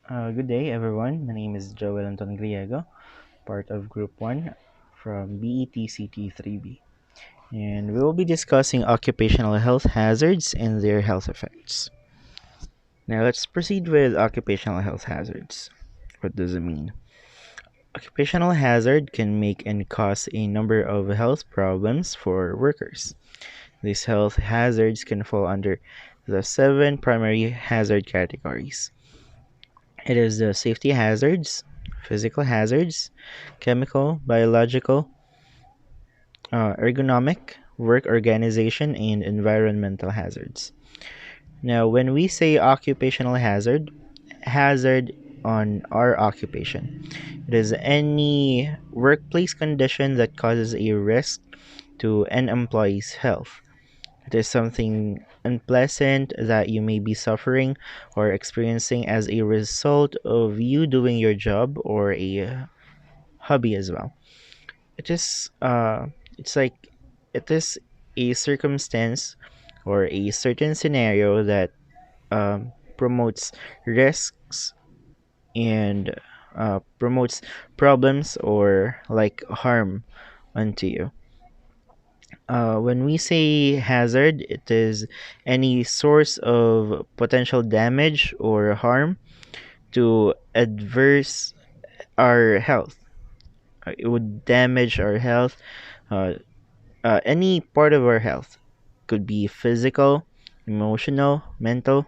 Good day, everyone. My name is Joel Anton Griego, part of Group 1 from BETCT 3B. And we will be discussing occupational health hazards and their health effects. Now, let's proceed with occupational health hazards. What does it mean? Occupational hazard can make and cause a number of health problems for workers. These health hazards can fall under the seven primary hazard categories. It is the safety hazards, physical hazards, chemical, biological, ergonomic, work organization, and environmental hazards. Now, when we say occupational hazard, hazard on our occupation, it is any workplace condition that causes a risk to an employee's health. It is something unpleasant that you may be suffering or experiencing as a result of you doing your job or a hobby as well. It is it's like it is a circumstance or a certain scenario that promotes risks and promotes problems or like harm unto you. When we say hazard, it is any source of potential damage or harm to adverse our health. It would damage our health, uh, any part of our health. Could be physical, emotional, mental,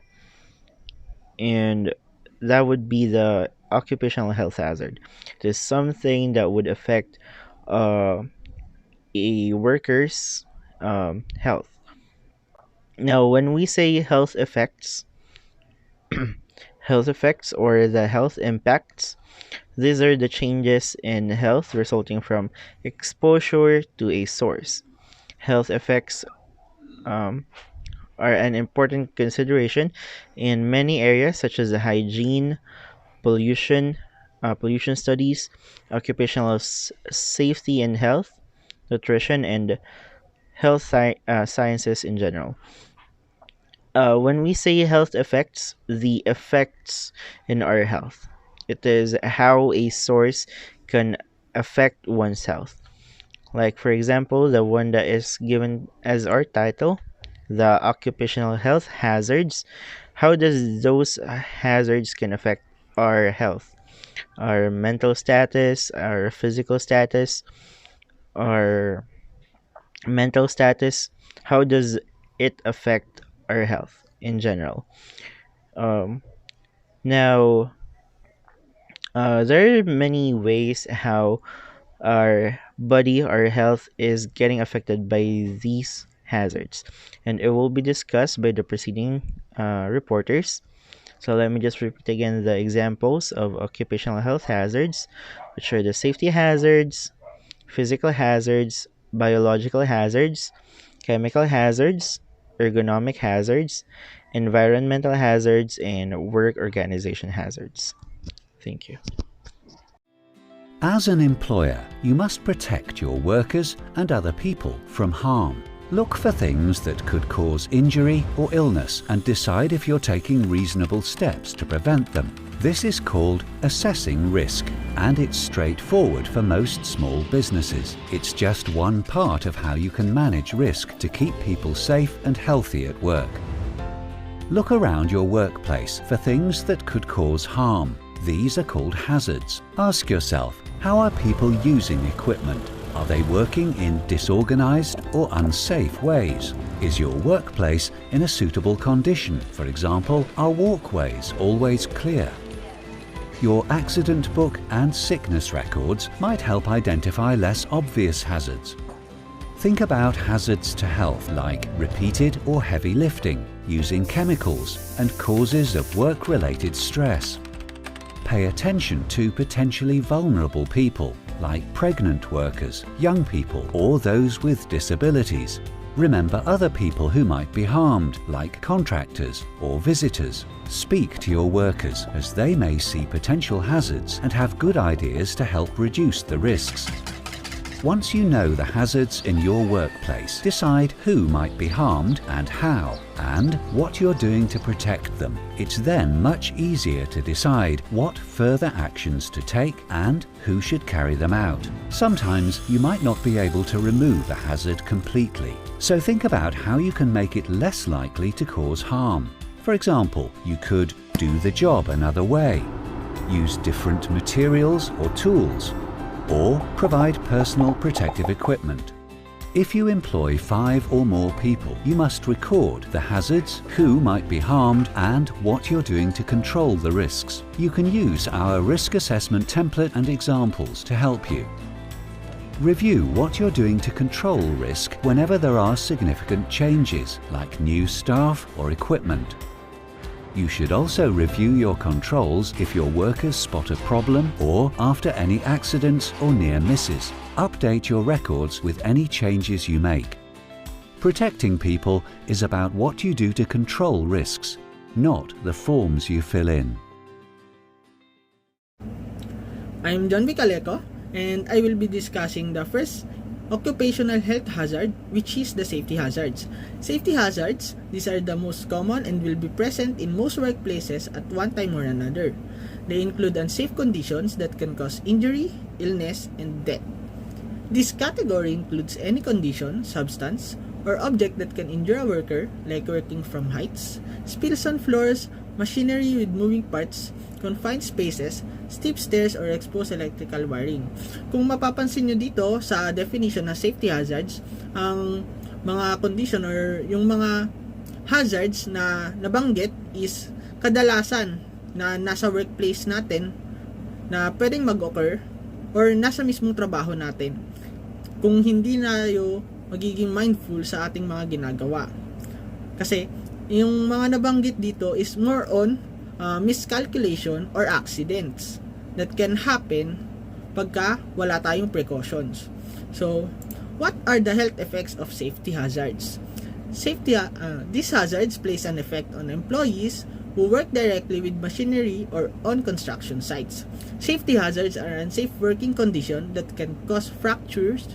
and that would be the occupational health hazard. It is something that would affect uh, a worker's health. Now, when we say health effects or the health impacts, these are the changes in health resulting from exposure to a source. Health effects um, are an important consideration in many areas such as the hygiene, pollution, pollution studies, occupational safety and health, nutrition, and sciences in general. When we say health effects, the effects in our health, it is how a source can affect one's health. Like, for example, the one that is given as our title, the occupational health hazards. How does those hazards can affect our health, our mental status, our physical status, our mental status? How does it affect our health in general? Um, now, there are many ways how our body, our health is getting affected by these hazards, and it will be discussed by the preceding reporters. So let me just repeat again the examples of occupational health hazards, which are the safety hazards, physical hazards, biological hazards, chemical hazards, ergonomic hazards, environmental hazards, and work organization hazards. Thank you. As an employer, you must protect your workers and other people from harm. Look for things that could cause injury or illness and decide if you're taking reasonable steps to prevent them. This is called assessing risk, and it's straightforward for most small businesses. It's just one part of how you can manage risk to keep people safe and healthy at work. Look around your workplace for things that could cause harm. These are called hazards. Ask yourself, how are people using equipment? Are they working in disorganized or unsafe ways? Is your workplace in a suitable condition? For example, are walkways always clear? Your accident book and sickness records might help identify less obvious hazards. Think about hazards to health like repeated or heavy lifting, using chemicals, and causes of work-related stress. Pay attention to potentially vulnerable people, like pregnant workers, young people, or those with disabilities. Remember other people who might be harmed, like contractors or visitors. Speak to your workers, as they may see potential hazards and have good ideas to help reduce the risks. Once you know the hazards in your workplace, decide who might be harmed and how, and what you're doing to protect them. It's then much easier to decide what further actions to take and who should carry them out. Sometimes you might not be able to remove a hazard completely, so think about how you can make it less likely to cause harm. For example, you could do the job another way, use different materials or tools, or provide personal protective equipment. If you employ 5 or more people, you must record the hazards, who might be harmed, and what you're doing to control the risks. You can use our risk assessment template and examples to help you. Review what you're doing to control risk whenever there are significant changes, like new staff or equipment. You should also review your controls if your workers spot a problem or after any accidents or near misses. Update your records with any changes you make. Protecting people is about what you do to control risks, not the forms you fill in. I'm John Vicaleco, and I will be discussing the first occupational health hazard, which is the safety hazards. Safety hazards, these are the most common and will be present in most workplaces at one time or another. They include unsafe conditions that can cause injury, illness, and death. This category includes any condition, substance, or object that can injure a worker, like working from heights, spills on floors, machinery with moving parts, confined spaces, steep stairs, or exposed electrical wiring. Kung mapapansin nyo dito sa definition ng safety hazards, ang mga condition or yung mga hazards na nabanggit is kadalasan na nasa workplace natin na pwedeng mag-occur or nasa mismong trabaho natin kung hindi na tayo magiging mindful sa ating mga ginagawa. Kasi yung mga nabanggit dito is more on miscalculation or accidents that can happen pagka wala tayong precautions. So, what are the health effects of safety hazards? These hazards place an effect on employees who work directly with machinery or on construction sites. Safety hazards are unsafe working conditions that can cause fractures,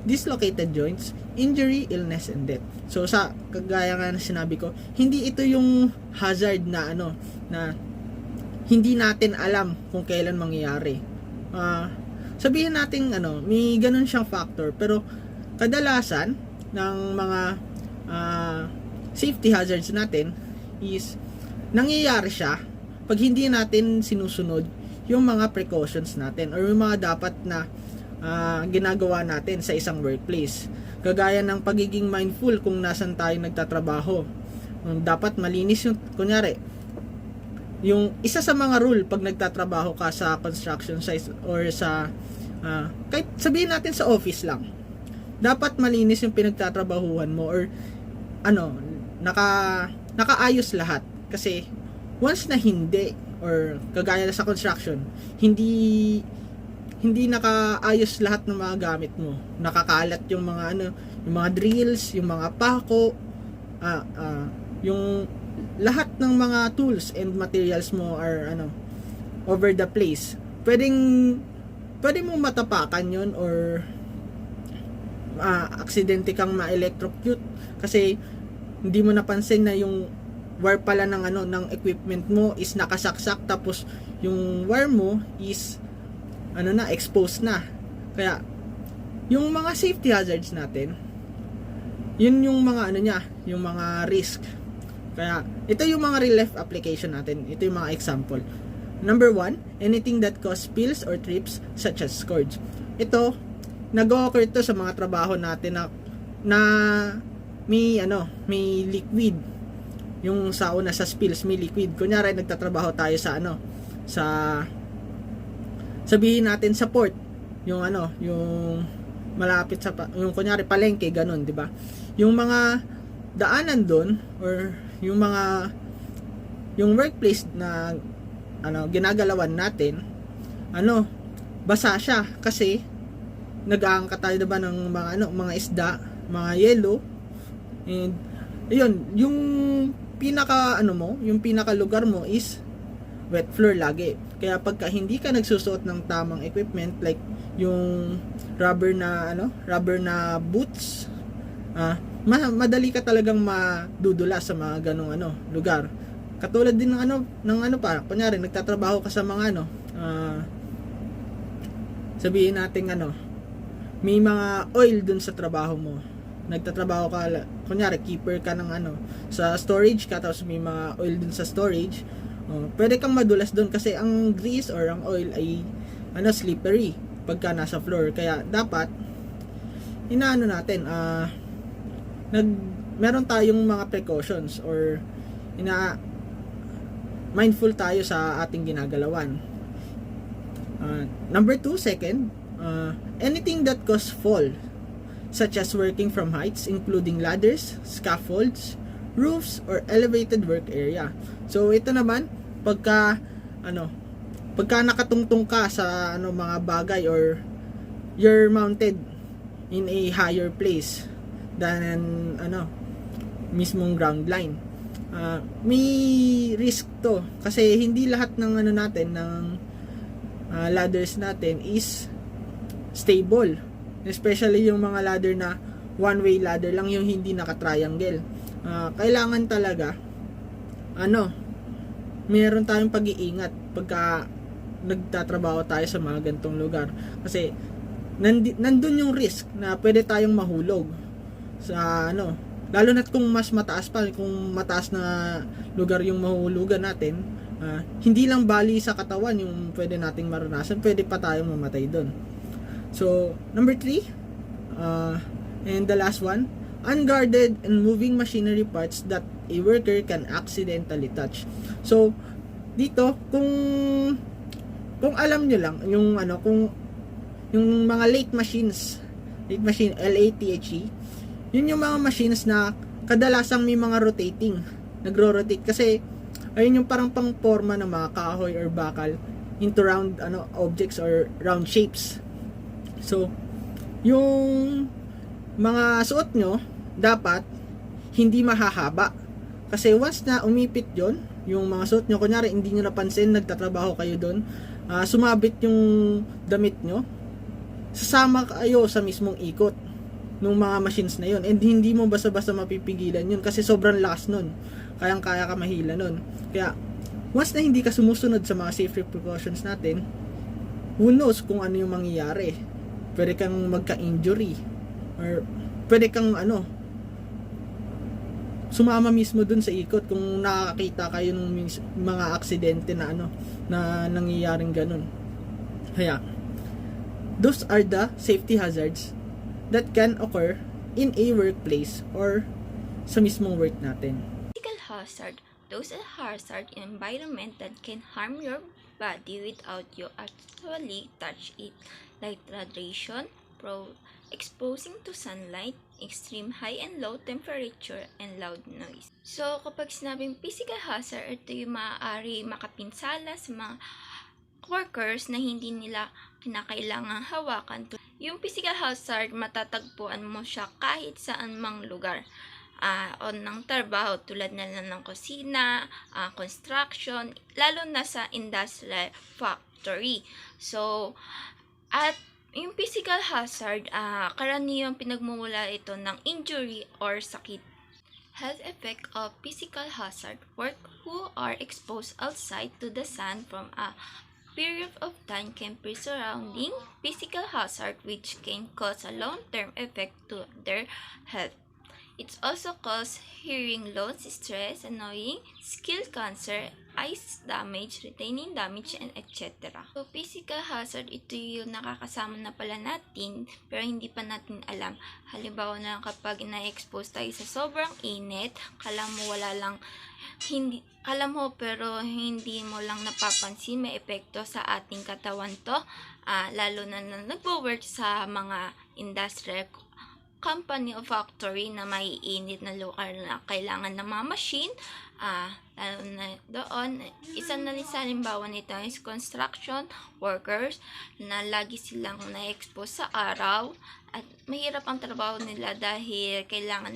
dislocated joints, injury, illness, and death. So sa kagaya nga na sinabi ko, hindi ito yung hazard na na hindi natin alam kung kailan mangyayari. Sabihin natin may ganun siyang factor, pero kadalasan ng mga safety hazards natin is nangyayari siya pag hindi natin sinusunod yung mga precautions natin or yung mga dapat na ginagawa natin sa isang workplace. Kagaya ng pagiging mindful kung nasan tayo nagtatrabaho. Dapat malinis yung, kunyari, yung isa sa mga rule pag nagtatrabaho ka sa construction site or sa, kahit sabihin natin sa office lang, dapat malinis yung pinagtatrabahuhan mo or nakaayos lahat. Kasi once na hindi, or kagaya sa construction, hindi nakaayos lahat ng mga gamit mo. Nakakalat yung mga yung mga drills, yung mga pako, yung lahat ng mga tools and materials mo are over the place. Pwede mo matapakan yon or aksidente kang ma-electrocute kasi hindi mo napansin na yung wire pala ng equipment mo is nakasaksak, tapos yung wire mo is exposed na. Kaya yung mga safety hazards natin, yun yung mga yung mga risk. Kaya ito yung mga real life application natin. Ito yung mga example. Number 1, anything that cause spills or trips such as scourge. Ito nag-occur ito sa mga trabaho natin na may liquid. Yung sa una sa spills may liquid. Kunyari nagtatrabaho tayo sa sabihin natin sa port, yung malapit sa yung kunyari palengke, ganun, 'di ba? Yung mga daanan doon or yung workplace na ginagalawan natin, basa siya kasi nag-aangkat tayo, diba, ng mga isda, mga yelo, and ayun, yung pinaka lugar mo is wet floor lagi. Kaya pagka hindi ka nagsusuot ng tamang equipment like yung rubber na boots, madali ka talagang madudulas sa mga ganong lugar. Katulad din ng pa, kunyari nagtatrabaho ka sa mga sabihin natin may mga oil dun sa trabaho mo. Nagtatrabaho ka, kunyari keeper ka ng sa storage ka, tapos may mga oil dun sa storage. Pwede kang madulas dun kasi ang grease or ang oil ay slippery pagka nasa floor. Kaya dapat natin meron tayong mga precautions or mindful tayo sa ating ginagalawan. Number 2, second, anything that cause fall, such as working from heights, including ladders, scaffolds, roofs, or elevated work area. So ito naman, pagka nakatungtong ka sa mga bagay or you're mounted in a higher place than mismong ground line, may risk to kasi hindi lahat ng natin ng ladders natin is stable, especially yung mga ladder na one way ladder lang, yung hindi naka-triangle. Kailangan talaga meron tayong pag-iingat pagka nagtatrabaho tayo sa mga gantong lugar kasi nandun yung risk na pwede tayong mahulog sa lalo na't kung mas mataas pa, kung mataas na lugar yung mahulugan natin, hindi lang bali sa katawan yung pwede nating maranasan, pwede pa tayong mamatay doon. So number 3, and the last one, unguarded and moving machinery parts that a worker can accidentally touch. So dito, kung alam nyo lang yung kung yung mga late machine, LATHE, yun yung mga machines na kadalasang may mga rotating, nagro-rotate kasi ayun yung parang pang-forma ng mga kahoy or bakal into round objects or round shapes. So yung mga suot nyo dapat hindi mahahaba kasi once na umipit yon yung mga suot nyo, kunyari hindi nyo napansin, nagtatrabaho kayo doon, sumabit yung damit nyo, sasama kayo sa mismong ikot ng mga machines na yun, and hindi mo basta-basta mapipigilan yun kasi sobrang lakas nun, kayang-kaya ka mahila nun. Kaya once na hindi ka sumusunod sa mga safety precautions natin, who knows kung ano yung mangyayari. Pwede kang magka-injury or pwede kang sumama mismo dun sa ikot kung nakakita kayo ng mga aksidente na na nangyayaring ganun. Kaya those are the safety hazards that can occur in a workplace or sa mismong work natin. Physical hazard. Those are hazard in environment that can harm your body without you actually touch it, like radiation, exposing to sunlight, extreme high and low temperature, and loud noise. So, kapag sinabing physical hazard, ito yung maaari makapinsala sa mga workers na hindi nila kinakailangang hawakan. Yung physical hazard, matatagpuan mo siya kahit saan mang lugar. On ng trabaho tulad na lang ng kusina, construction, lalo na sa industrial factory. So, at yung physical hazard, karaniwang pinagmumula ito ng injury or sakit. Health effect of physical hazard: work who are exposed outside to the sun from a period of time can be surrounding physical hazard which can cause a long-term effect to their health. It also causes hearing loss, stress, annoying, skin cancer, eyes damage, retaining damage, and etc. So, physical hazard, ito yung nakakasama na pala natin pero hindi pa natin alam. Halimbawa na kapag na-expose tayo sa sobrang init, kala mo pero hindi mo lang napapansin, may epekto sa ating katawan to, lalo na nagwo-work sa mga industrial company o factory na may init na lugar na kailangan ng mga machine, lalo na doon. Isa na rin sa halimbawa nito is construction workers na lagi silang na-expose sa araw at mahirap ang trabaho nila dahil kailangan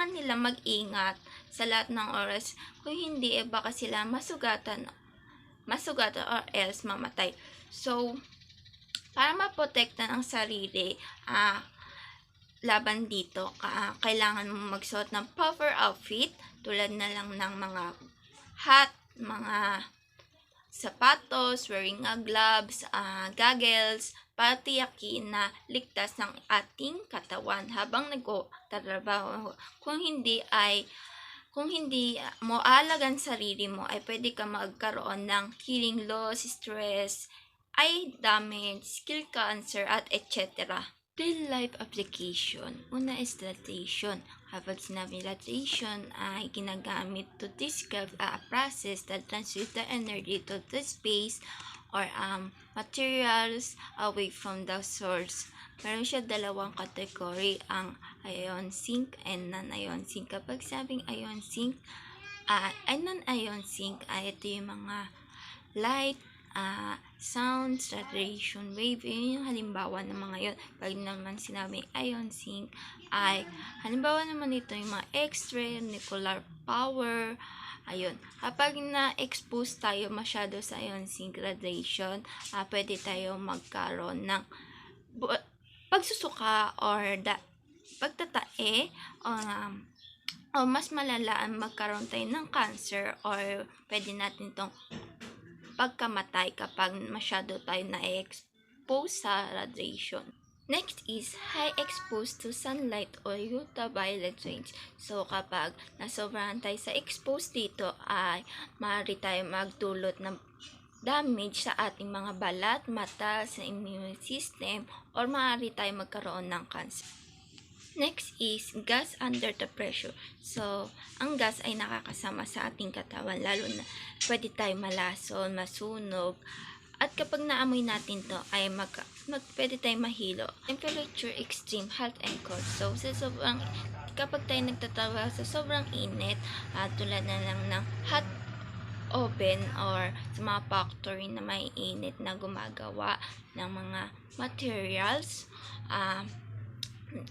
nila mag-ingat sa lahat ng oras. Kung hindi, baka sila masugatan or else mamatay. So, Para maprotekta ang sarili, laban dito, kailangan mo magsuot ng proper outfit tulad na lang ng mga hat, mga sapatos, wearing gloves, goggles, para tiyakin na ligtas ng ating katawan habang nagtatrabaho. Kung hindi mo alagan sarili mo, ay pwede ka magkaroon ng hearing loss, stress, eye damage, skill cancer, at etc. Real life application. Una is latation. Kapag sinabi latation ay ginagamit to describe a process that transfers the energy to the space or materials away from the source. Meron siya dalawang category, ang ion sink and non-ion sink. Kapag sabing ion sink, ay non-ion sink ay ito yung mga light, sound, radiation wave, yun yung halimbawa ng mga yun. Pag naman sinabing ion sink, ay halimbawa naman ito yung mga X-ray, nuclear power, ayun. Kapag na-expose tayo masyado sa ion sink radiation, pwede tayo magkaroon ng pagsusuka or pagtatae, o mas malala magkaroon tayo ng cancer, or pwede natin itong pagkamatay kapag masyado tayo na-expose sa radiation. Next is high exposed to sunlight or ultraviolet range. So kapag nasobrahan tayo sa expose dito, ay maaari tayo magdulot ng damage sa ating mga balat, mata, sa immune system, or maaari tayo magkaroon ng cancer. Next is gas under the pressure. So, ang gas ay nakakasama sa ating katawan, lalo na pwede tayo malason, masunog, at kapag naamoy natin to ay pwede tayo mahilo. Temperature extreme, hot and cold. So, kapag tayo nagtatawa sa sobrang init, tulad na lang ng hot oven or sa mga factory na may init na gumagawa ng mga materials,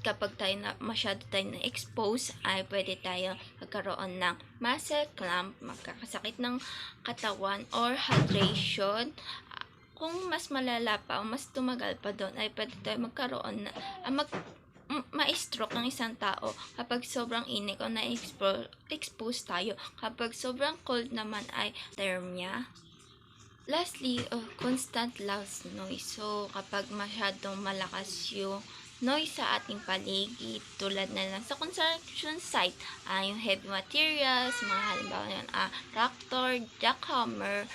kapag masyado tayo na-expose, ay pwede tayo magkaroon ng muscle cramp, magkakasakit ng katawan, or hydration. Kung mas malala pa o mas tumagal pa doon, ay pwede tayo magkaroon na ma-stroke ng isang tao kapag sobrang init o na-expose tayo. Kapag sobrang cold naman ay thermia. Lastly, constant loud noise. So, kapag masyadong malakas yung noise sa ating paligid, tulad na lang sa construction site, yung heavy materials, mga halimbawa yun, tractor, jackhammer,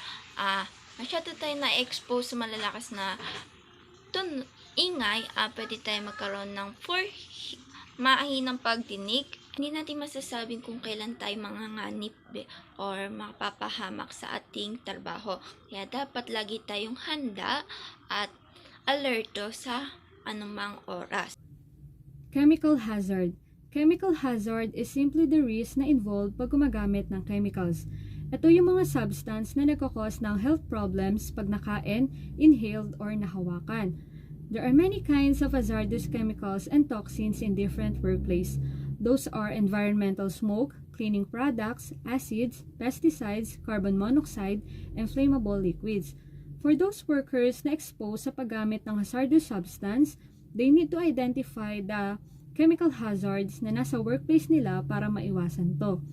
masyado tayo na-expose sa malalakas na ingay, pwede tayo magkaroon ng mahinang pagdinig. Hindi natin masasabing kung kailan tayo manganganib or mapapahamak sa ating trabaho. Kaya dapat lagi tayong handa at alerto sa anumang oras. Chemical hazard. Chemical hazard is simply the risk na involved pag gumagamit ng chemicals. Ito yung mga substance na nagkakos ng health problems pag nakain, inhaled, or nahawakan. There are many kinds of hazardous chemicals and toxins in different workplaces. Those are environmental smoke, cleaning products, acids, pesticides, carbon monoxide, and flammable liquids. For those workers na exposed sa paggamit ng hazardous substance, they need to identify the chemical hazards na nasa workplace nila para maiwasan to.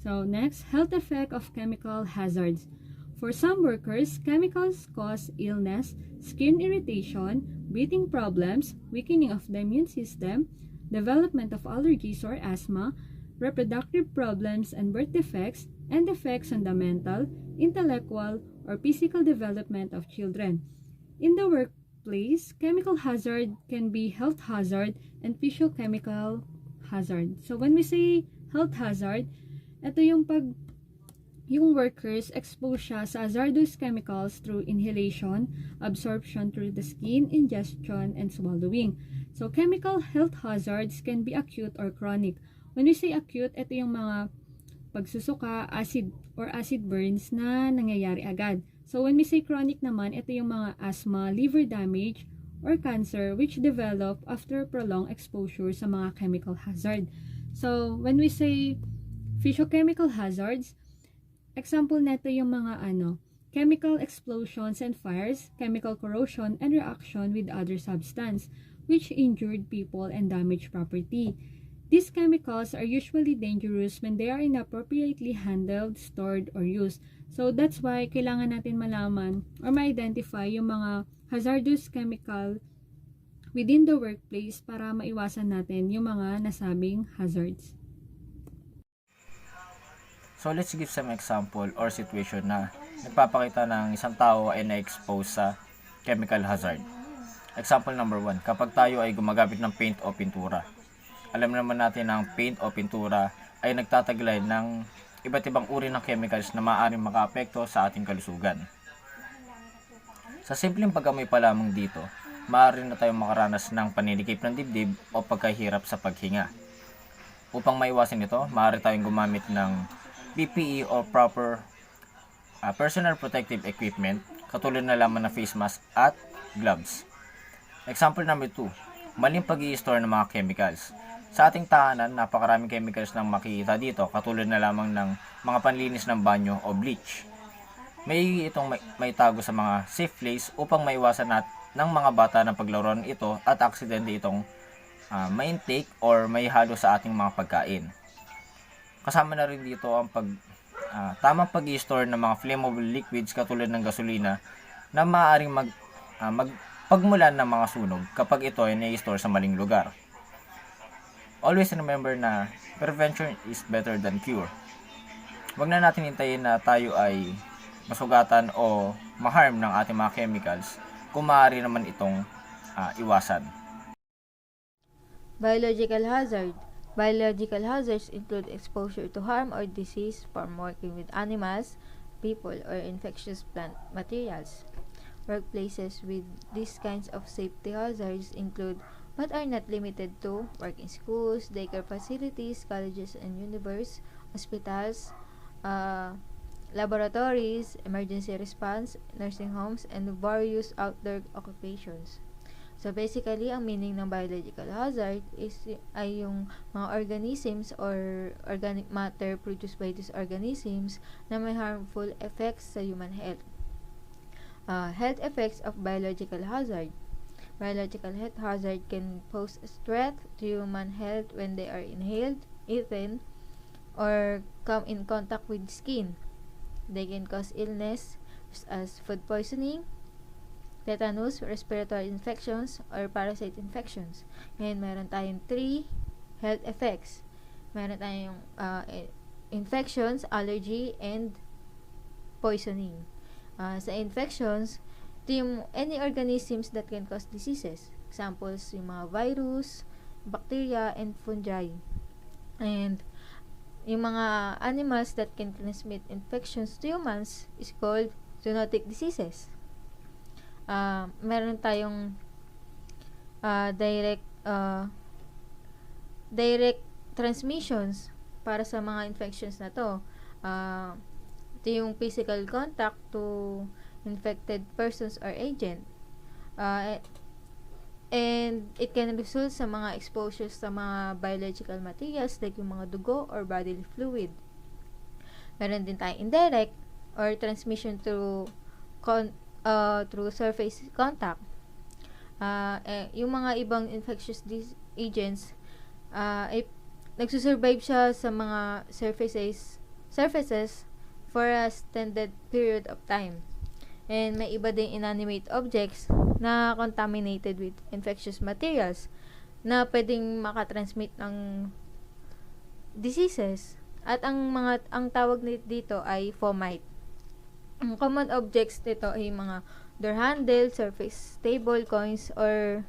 So next, health effect of chemical hazards. For some workers, chemicals cause illness, skin irritation, breathing problems, weakening of the immune system, development of allergies or asthma, reproductive problems and birth defects, and effects on the mental, intellectual, or physical development of children. In the workplace, chemical hazard can be health hazard and physiochemical hazard. So when we say health hazard, ito yung yung workers expose siya sa hazardous chemicals through inhalation, absorption through the skin, ingestion, and swallowing. So, chemical health hazards can be acute or chronic. When we say acute, ito yung mga pagsusuka, acid burns na nangyayari agad. So, when we say chronic naman, ito yung mga asthma, liver damage, or cancer which develop after prolonged exposure sa mga chemical hazard. So, when we say physiochemical hazards, example neto yung mga chemical explosions and fires, chemical corrosion, and reaction with other substance, which injured people and damaged property. These chemicals are usually dangerous when they are inappropriately handled, stored, or used. So that's why kailangan natin malaman or ma-identify yung mga hazardous chemical within the workplace para maiwasan natin yung mga nasabing hazards. So let's give some example or situation na nagpapakita ng isang tao ay na-expose sa chemical hazard. Example number 1, kapag tayo ay gumagamit ng paint o pintura. Alam naman natin na ang paint o pintura ay nagtataglay ng iba't ibang uri ng chemicals na maaaring makaapekto sa ating kalusugan. Sa simpleng pag-amoy pa lamang dito, maaari na tayong makaranas ng paninikip ng dibdib o pagkahirap sa paghinga. Upang maiwasan ito, maaari tayong gumamit ng PPE o proper personal protective equipment katulad na lamang ng face mask at gloves. Example number 2, maling pag-i-store ng mga chemicals. Sa ating tahanan, napakaraming chemicals nang makikita dito katulad na lamang ng mga panlinis ng banyo o bleach. May tago sa mga safe place upang maiwasan ng mga bata ng paglaruan ito at aksidente itong ma-intake or may halo sa ating mga pagkain. Kasama na rin dito ang tamang pag-i-store ng mga flammable liquids katulad ng gasolina na maaaring pagmulan ng mga sunog kapag ito ay na-i-store sa maling lugar. Always remember na prevention is better than cure. Huwag na natin hintayin na tayo ay masugatan o ma-harm ng ating mga chemicals kung maaari naman itong iwasan. Biological hazard. Biological hazards include exposure to harm or disease from working with animals, people, or infectious plant materials. Workplaces with these kinds of safety hazards include, but are not limited to, work in schools, daycare facilities, colleges and universities, hospitals, laboratories, emergency response, nursing homes, and various outdoor occupations. So basically, ang meaning ng biological hazard ay yung mga organisms or organic matter produced by these organisms na may harmful effects sa human health. Health effects of biological hazard. Biological health hazard can pose a threat to human health when they are inhaled, eaten, or come in contact with skin. They can cause illness such as food poisoning, tetanus, respiratory infections, or parasite infections. And meron tayong 3 health effects. Meron tayong infections, allergy, and poisoning. Sa infections, ito yung any organisms that can cause diseases. Examples, yung mga virus, bacteria, and fungi. And yung mga animals that can transmit infections to humans is called zoonotic diseases. Meron tayong direct transmissions para sa mga infections na to. Ito yung physical contact to infected persons or agent. And it can result sa mga exposures sa mga biological materials like yung mga dugo or bodily fluid. Meron din tayong indirect or transmission through surface contact. Yung mga ibang infectious agents, nagsusurvive siya sa mga surfaces for a extended period of time. And may iba ding inanimate objects na contaminated with infectious materials na pwedeng makatransmit ng diseases. At ang tawag dito ay fomite. Ang common objects nito ay mga door handle, surface table, coins, or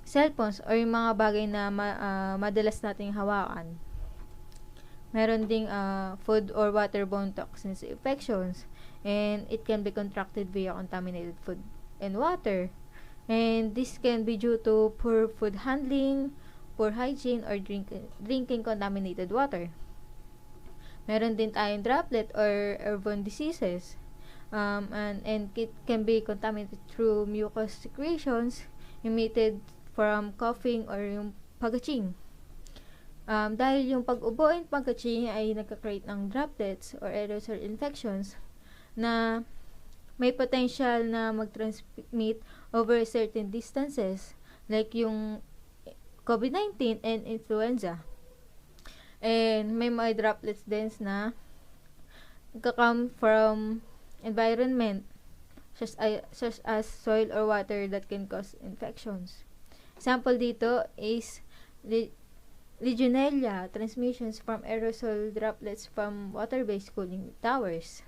cellphones, or yung mga bagay na madalas nating hawakan. Meron ding food or waterborne toxins infections, and it can be contracted via contaminated food and water. And this can be due to poor food handling, poor hygiene, or drinking contaminated water. Meron din tayong droplet or airborne diseases. And it can be contaminated through mucous secretions emitted from coughing or yung pagaching. Dahil yung pag-ubo and pagaching ay nagka-create ng droplets or aerosol infections na may potential na mag-transmit over certain distances like yung COVID-19 and influenza. And may mga droplets din na come from environment such as soil or water that can cause infections. Example dito is Legionella transmissions from aerosol droplets from water-based cooling towers.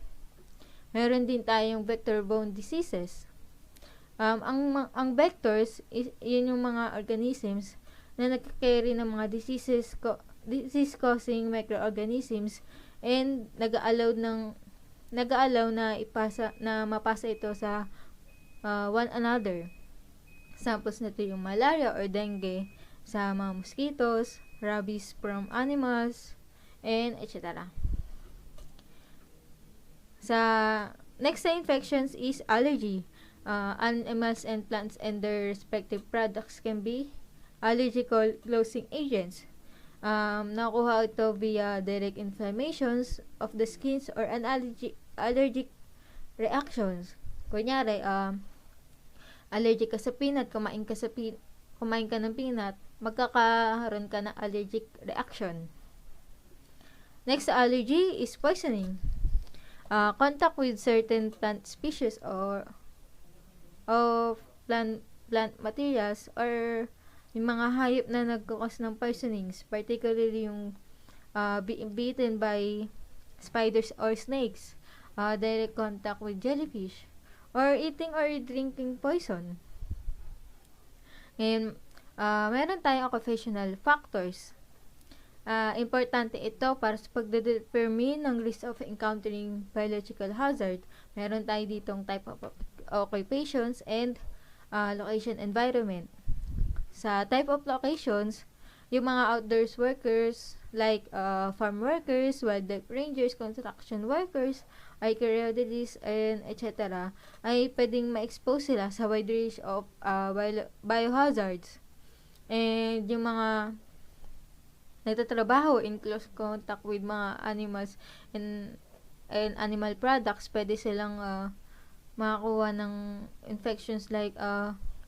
Meron din tayong vector-borne diseases. Ang vectors, yun yung mga organisms na nagka-carry ng mga disease-causing microorganisms and nag-aalaw na mapasa ito sa one another. Samples nito yung malaria or dengue sa mga mosquitoes, rabies from animals, and etc. Sa next sa infections is allergy. Animals and plants and their respective products can be allergical closing agents. Nakuha ito via direct inflammations of the skins or an allergic reactions. Kunyari, allergic ka sa peanut, kumain ka ng peanut, magkakaroon ka ng allergic reaction. Next allergy is poisoning. Contact with certain plant species or of plant materials or yung mga hayop na nagkakos ng poisonings, particularly yung being bitten by spiders or snakes, direct contact with jellyfish, or eating or drinking poison. And meron tayong occupational factors. Importante ito para sa pagdetermine ng risk of encountering biological hazard. Meron tayo ditong type of occupations and location environment. Sa type of locations, yung mga outdoors workers like farm workers, wildlife rangers, construction workers, archaeologists, and etc. ay pwedeng ma-expose sila sa wide range of biohazards. And yung mga nagtatrabaho in close contact with mga animals and animal products, pwede silang makakuha ng infections like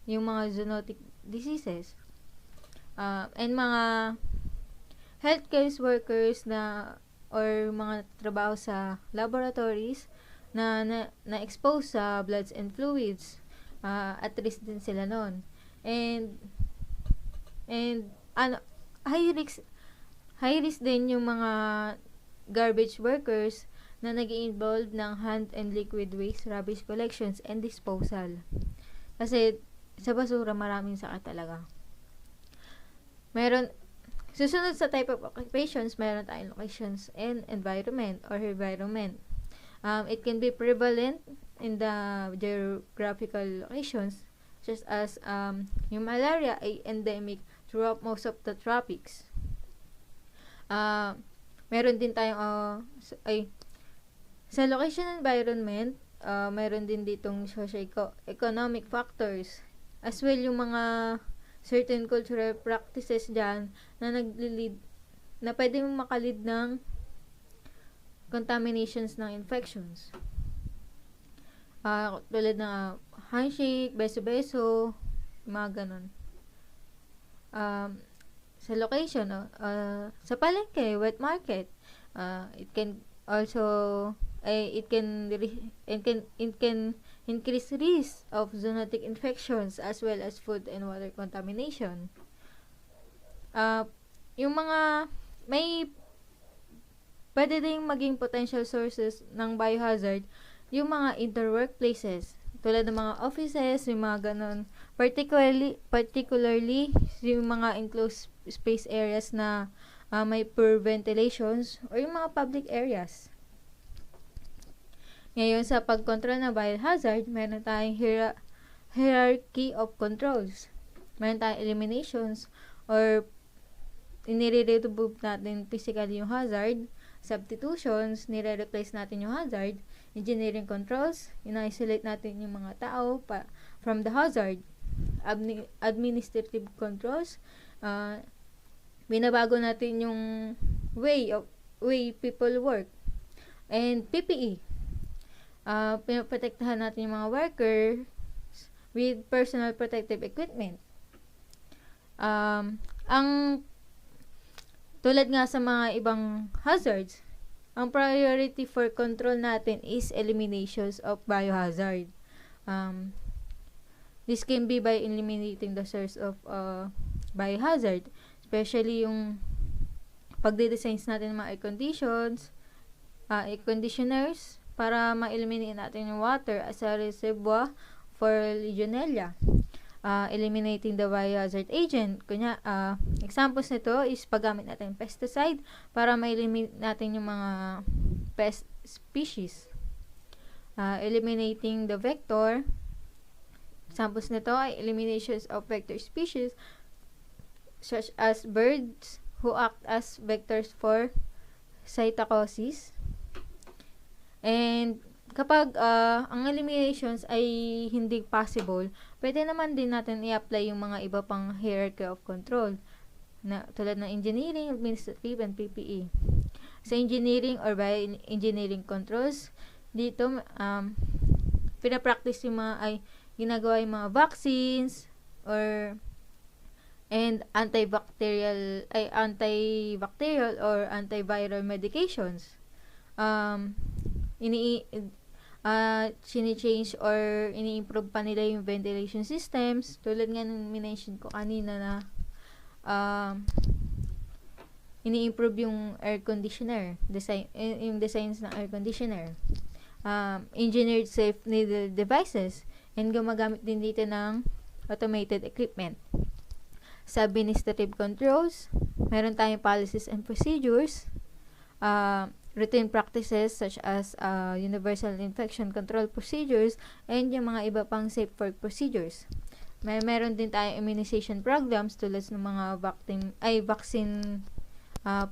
yung mga zoonotic diseases. And mga healthcare workers na or mga trabaho sa laboratories na expose sa bloods and fluids, at risk din sila nun. And high risk din yung mga garbage workers na nag-involve ng hand and liquid waste, rubbish collections, and disposal. Kasi sa basura, maraming sakit talaga. Susunod sa type of occupations, meron tayong locations and environment or environment. It can be prevalent in the geographical locations, such as yung malaria ay endemic throughout most of the tropics. Meron din tayong sa location environment, meron din ditong socio-economic factors. As well, yung mga certain cultural practices dyan na na pwede mong makalid ng contaminations ng infections. Tulad ng handshake, beso-beso, mga ganun. Sa location, sa palengke, wet market, it can also it can increase risk of zoonotic infections as well as food and water contamination. Yung mga pwede ding maging potential sources ng biohazard yung mga interworkplaces tulad ng mga offices, yung mga ganon, particularly yung mga enclosed space areas na may poor ventilations or yung mga public areas. Ngayon, sa pagkontrol ng biohazard, meron tayong hierarchy of controls. Meron tayong eliminations or inire-remove natin physically yung hazard. Substitutions, nire-replace natin yung hazard. Engineering controls, in-isolate natin yung mga tao from the hazard. Administrative controls, binabago natin yung way people work. And PPE, pinoprotektahan natin yung mga workers with personal protective equipment. Ang tulad nga sa mga ibang hazards, ang priority for control natin is eliminations of biohazard. This can be by eliminating the source of biohazard, especially yung pagde-designs natin ng mga air conditioners para ma-eliminate natin yung water as a reservoir for Legionella. Eliminating the biohazard agent. Examples nito is paggamit natin ng pesticide para ma-eliminate natin yung mga pest species. Eliminating the vector. Examples nito ay eliminations of vector species such as birds who act as vectors for cytosis. And kapag ang eliminations ay hindi possible, pwede naman din natin i-apply yung mga iba pang hierarchy of control na tulad ng engineering, administrative, and PPE. Sa engineering or bioengineering controls, dito pinapractice yung ginagawa yung mga vaccines and antibacterial or antiviral medications. Chine-change or ini-improve pa nila yung ventilation systems. Tulad nga nung minention ko kanina na ini-improve yung air conditioner, yung designs ng air conditioner. Engineered safe needle devices, and gumagamit din dito ng automated equipment. Sa administrative controls, meron tayong policies and procedures, routine practices such as universal infection control procedures, and yung mga iba pang safe work procedures. Meron din tayong immunization programs tulad ng mga vaccine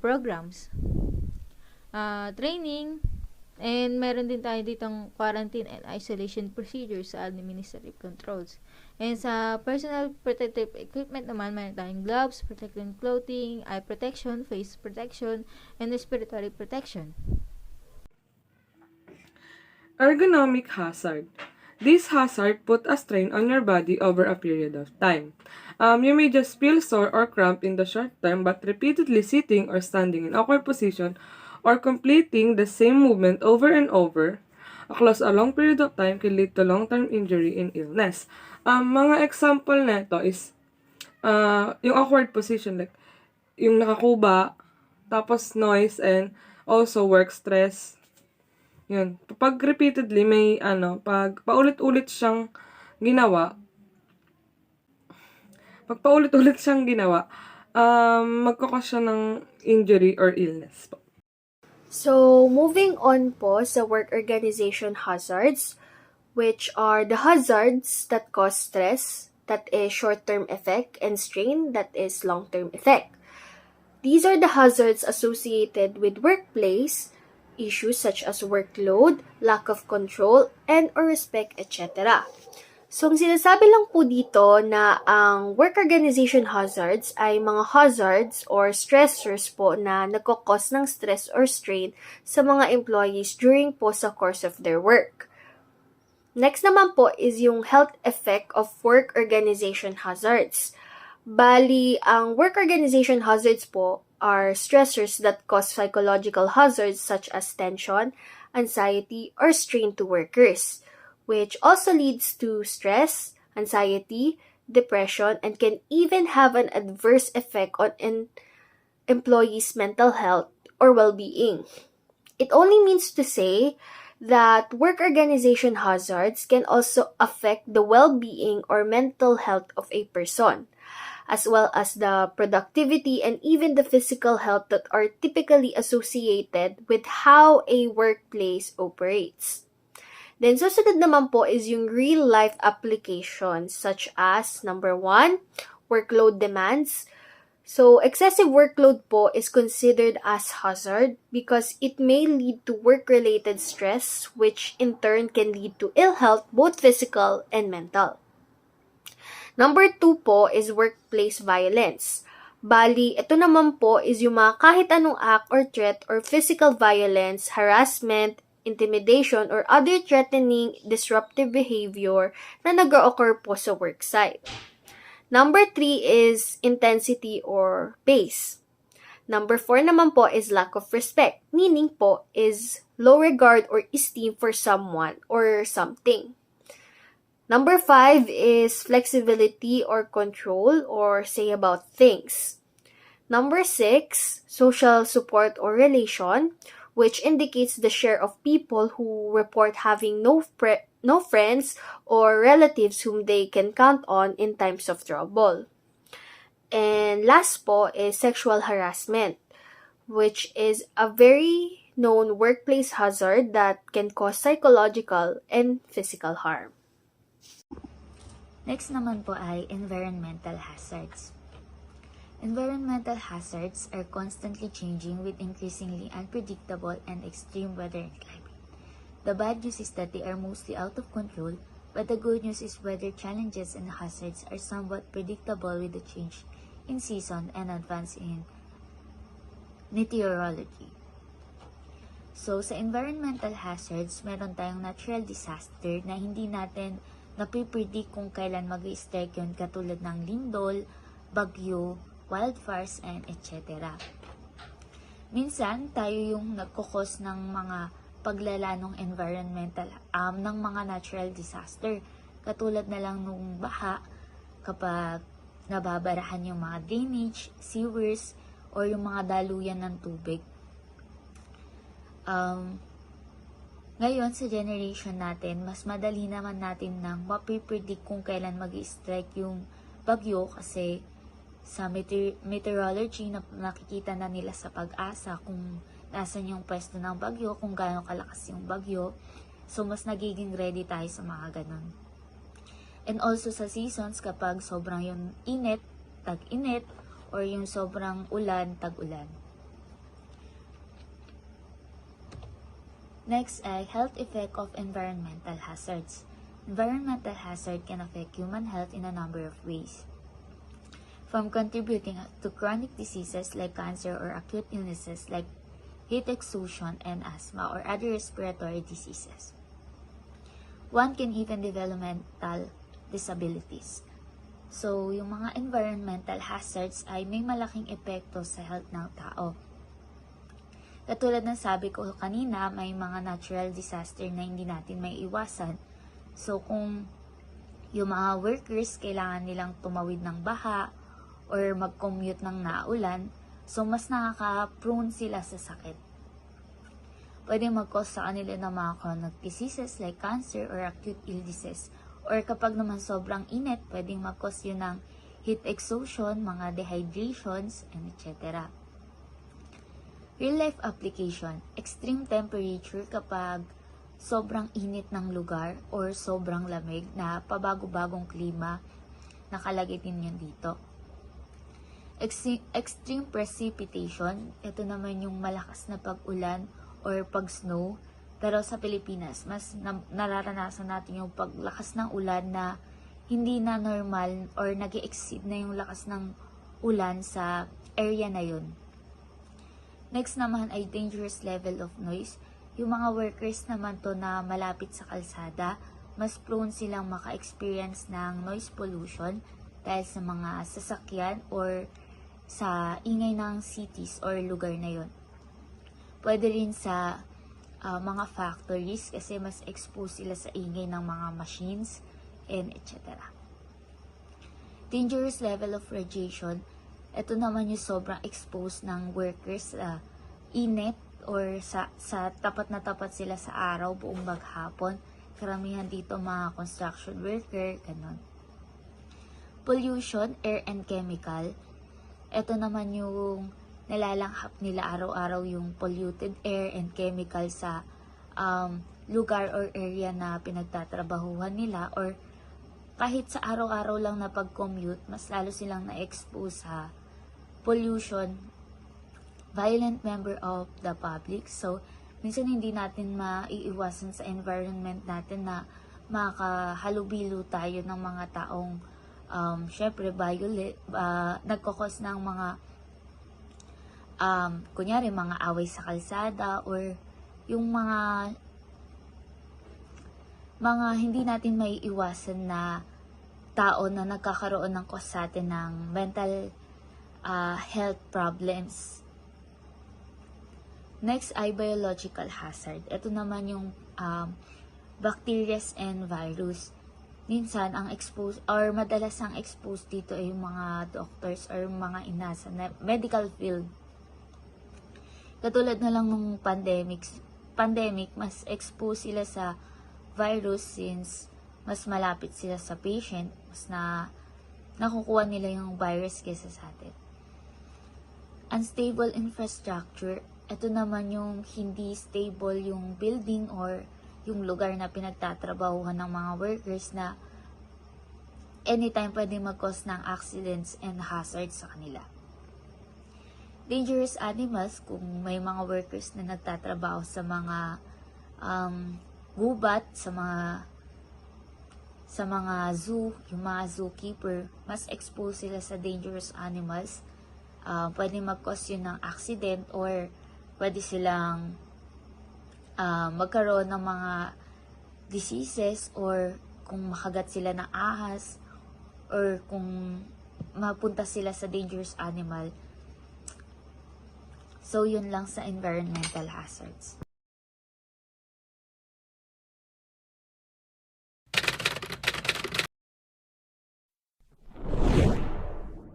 programs. Training, and meron din tayo ditong quarantine and isolation procedures sa administrative controls. And sa personal protective equipment naman, meron tayong gloves, protective clothing, eye protection, face protection, and respiratory protection. Ergonomic hazard. This hazard put a strain on your body over a period of time. You may just feel sore or cramp in the short term, but repeatedly sitting or standing in awkward position or completing the same movement over and over across a long period of time can lead to long-term injury and illness. Mga example nito is yung awkward position, like yung nakakuba, tapos noise, and also work stress. Yun. Pag repeatedly pag paulit-ulit siyang ginawa, magkakos siya ng injury or illness po. So, moving on po sa work organization hazards, which are the hazards that cause stress, that is short-term effect, and strain, that is long-term effect. These are the hazards associated with workplace issues such as workload, lack of control, and or respect, etc. So, ang sinasabi lang po dito na ang work organization hazards ay mga hazards or stressors po na nagkakos ng stress or strain sa mga employees during po sa course of their work. Next naman po is yung health effect of work organization hazards. Bali, ang work organization hazards po are stressors that cause psychological hazards such as tension, anxiety, or strain to workers, which also leads to stress, anxiety, depression, and can even have an adverse effect on an employee's mental health or well-being. It only means to say that work organization hazards can also affect the well-being or mental health of a person, as well as the productivity and even the physical health that are typically associated with how a workplace operates. Then, susunod naman po is yung real-life applications such as, number 1, workload demands. So, excessive workload po is considered as hazard because it may lead to work-related stress, which in turn can lead to ill health, both physical and mental. Number 2 po is workplace violence. Bali, ito naman po is yung mga kahit anong act or threat or physical violence, harassment, intimidation, or other threatening, disruptive behavior na nag-occur po sa worksite. Number 3 is intensity or pace. Number 4 naman po is lack of respect, meaning po is low regard or esteem for someone or something. Number 5 is flexibility or control or say about things. Number 6, social support or relation, which indicates the share of people who report having no friends or relatives whom they can count on in times of trouble. And last po is sexual harassment, which is a very known workplace hazard that can cause psychological and physical harm. Next naman po ay environmental hazards. Environmental hazards are constantly changing with increasingly unpredictable and extreme weather and climate. The bad news is that they are mostly out of control, but the good news is weather challenges and hazards are somewhat predictable with the change in season and advance in meteorology. So, sa environmental hazards, meron tayong natural disaster na hindi natin napipredict kung kailan mag-strike yun, katulad ng lindol, bagyo, wildfires, and etc. Minsan, tayo yung nagkukos ng mga paglala ng environmental, ng mga natural disaster. Katulad na lang nung baha, kapag nababarahan yung mga drainage, sewers, or yung mga daluyan ng tubig. Ngayon, sa generation natin, mas madali naman natin nang mapipredict kung kailan mag-strike yung bagyo kasi sa meteorology na nakikita na nila sa pag-asa kung nasan yung pwesto ng bagyo, kung gaano kalakas yung bagyo. So, mas nagiging ready tayo sa mga ganun. And also sa seasons, kapag sobrang yung init, tag-init, or yung sobrang ulan, tag-ulan. Next ay health effect of environmental hazards. Environmental hazard can affect human health in a number of ways. From contributing to chronic diseases like cancer or acute illnesses like heat exhaustion and asthma or other respiratory diseases. One can even develop mental disabilities. So, yung mga environmental hazards ay may malaking epekto sa health ng tao. Katulad ng sabi ko kanina, may mga natural disaster na hindi natin may iwasan. So, kung yung mga workers kailangan nilang tumawid ng baha or mag-commute ng naulan, so mas nakaka-prone sila sa sakit. Pwede mag-cause sa kanila ng mga chronic diseases like cancer or acute illnesses. Or kapag naman sobrang init, pwedeng mag-cause yun ng heat exhaustion, mga dehydrations, and etc. Real-life application, extreme temperature kapag sobrang init ng lugar or sobrang lamig na pabago-bagong klima, nakalagay din yan dito. Extreme precipitation, ito naman yung malakas na pag-ulan or pag-snow. Pero sa Pilipinas, mas nararanasan natin yung paglakas ng ulan na hindi na normal or nag-exceed na yung lakas ng ulan sa area na yun. Next naman ay dangerous level of noise. Yung mga workers naman to na malapit sa kalsada, mas prone silang maka-experience ng noise pollution dahil sa mga sasakyan or sa ingay ng cities or lugar na yon. Pwede rin sa mga factories kasi mas exposed sila sa ingay ng mga machines and etc. Dangerous level of radiation, ito naman yung sobrang exposed ng workers sa init or sa tapat na tapat sila sa araw buong maghapon. Karamihan dito mga construction worker, ganun. Pollution, air and chemical, ito naman yung nalalanghap nila araw-araw yung polluted air and chemical sa lugar or area na pinagtatrabahuhan nila or kahit sa araw-araw lang na pag-commute, mas lalo silang na-expose sa pollution. Violent member of the public. So, minsan hindi natin maiiwasan sa environment natin na makahalubilo tayo ng mga taong syempre violent, nagkakos ng mga kunyari mga away sa kalsada or yung mga mga hindi natin may iwasan na tao na nagkakaroon ng cause sa atin ng mental health problems. Next ay biological hazard. Ito naman yung bacteria and virus. Minsan ang exposed or madalas ang exposed dito ay yung mga doctors or mga ina sa medical field. Katulad na lang nung pandemic, mas exposed sila sa virus since mas malapit sila sa patient, mas nakukuha nila yung virus kaysa sa atin. Unstable infrastructure, ito naman yung hindi stable yung building or yung lugar na pinagtatrabahuhan ng mga workers na anytime pwede mag-cause ng accidents and hazards sa kanila. Dangerous animals, kung may mga workers na nagtatrabaho sa mga gubat, sa mga zoo, yung mga zookeeper, mas exposed sila sa dangerous animals. Pwede mag-cause yun ng accident or pwede silang magkaroon ng mga diseases or kung makagat sila ng ahas or kung mapunta sila sa dangerous animal. So, yun lang sa environmental hazards.